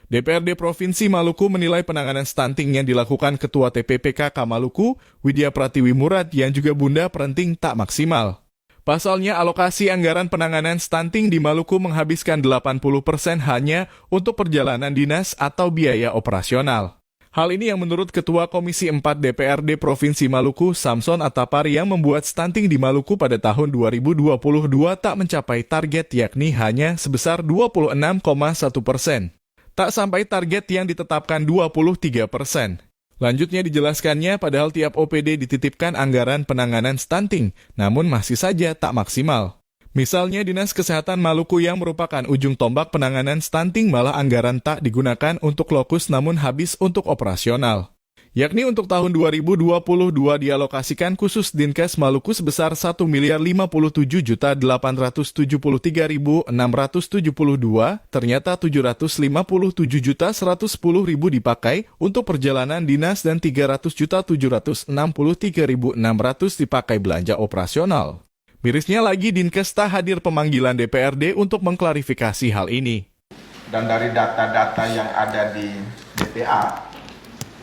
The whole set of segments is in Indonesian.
DPRD Provinsi Maluku menilai penanganan stunting yang dilakukan Ketua TPPKK Maluku, Widya Pratiwi Murad yang juga Bunda Perenting tak maksimal. Pasalnya, alokasi anggaran penanganan stunting di Maluku menghabiskan 80% hanya untuk perjalanan dinas atau biaya operasional. Hal ini yang menurut Ketua Komisi 4 DPRD Provinsi Maluku, Samson Atapari, yang membuat stunting di Maluku pada tahun 2022 tak mencapai target, yakni hanya sebesar 26,1%. Tak sampai target yang ditetapkan 23%. Lanjutnya dijelaskannya, padahal tiap OPD dititipkan anggaran penanganan stunting, namun masih saja tak maksimal. Misalnya Dinas Kesehatan Maluku yang merupakan ujung tombak penanganan stunting malah anggaran tak digunakan untuk lokus namun habis untuk operasional. Yakni untuk tahun 2022 dialokasikan khusus Dinkes Maluku sebesar 1.057.873.672, ternyata 757.110.000 dipakai untuk perjalanan dinas dan 300.763.600 dipakai belanja operasional. Mirisnya lagi, Dinkes tak hadir pemanggilan DPRD untuk mengklarifikasi hal ini. Dan dari data-data yang ada di DPA,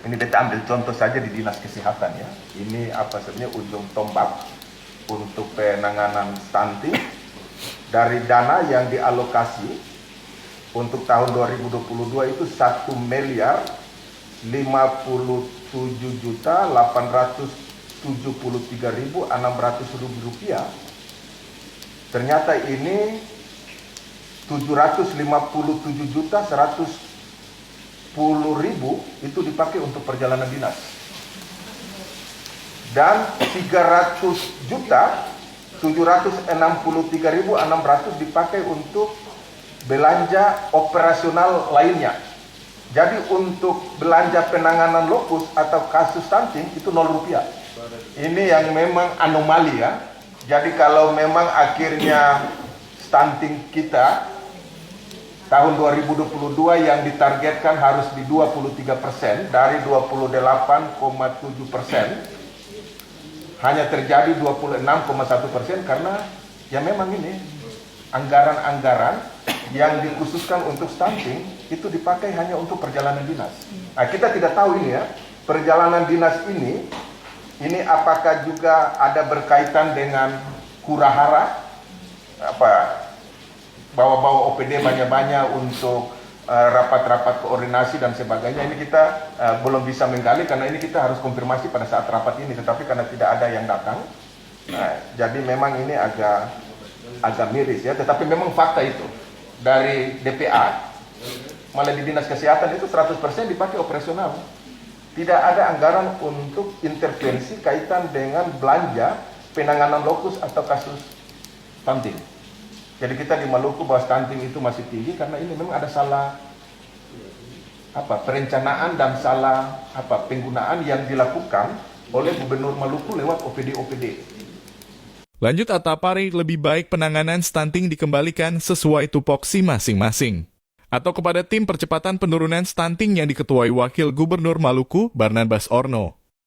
ini kita ambil contoh saja di Dinas Kesehatan ya. Ini apa sebenarnya ujung tombak untuk penanganan stunting. Dari dana yang dialokasi untuk tahun 2022 itu 1.057.873.600 rupiah. Ternyata ini 757.110.000 itu dipakai untuk perjalanan dinas. Dan 300.763.600 dipakai untuk belanja operasional lainnya. Jadi untuk belanja penanganan lokus atau kasus stunting itu 0 rupiah. Ini yang memang anomali ya. Jadi kalau memang akhirnya stunting kita tahun 2022 yang ditargetkan harus di 23% dari 28,7%, hanya terjadi 26,1% karena ya memang ini anggaran-anggaran yang dikhususkan untuk stunting itu dipakai hanya untuk perjalanan dinas. Nah, kita tidak tahu ini ya, perjalanan dinas ini apakah juga ada berkaitan dengan hura-hara, bawa-bawa OPD banyak-banyak untuk rapat-rapat koordinasi dan sebagainya. Ini kita belum bisa menggali karena ini kita harus konfirmasi pada saat rapat ini, tetapi karena tidak ada yang datang, jadi memang ini agak miris ya. Tetapi memang fakta itu dari DPA, malah di Dinas Kesehatan itu 100% dipakai operasional. Tidak ada anggaran untuk intervensi kaitan dengan belanja penanganan lokus atau kasus stunting. Jadi kita di Maluku bahwa stunting itu masih tinggi karena ini memang ada salah perencanaan dan salah penggunaan yang dilakukan oleh Gubernur Maluku lewat OPD-OPD. Lanjut Atapari, lebih baik penanganan stunting dikembalikan sesuai tupoksi masing-masing. Atau kepada tim percepatan penurunan stunting yang diketuai Wakil Gubernur Maluku, Barnabas Orno.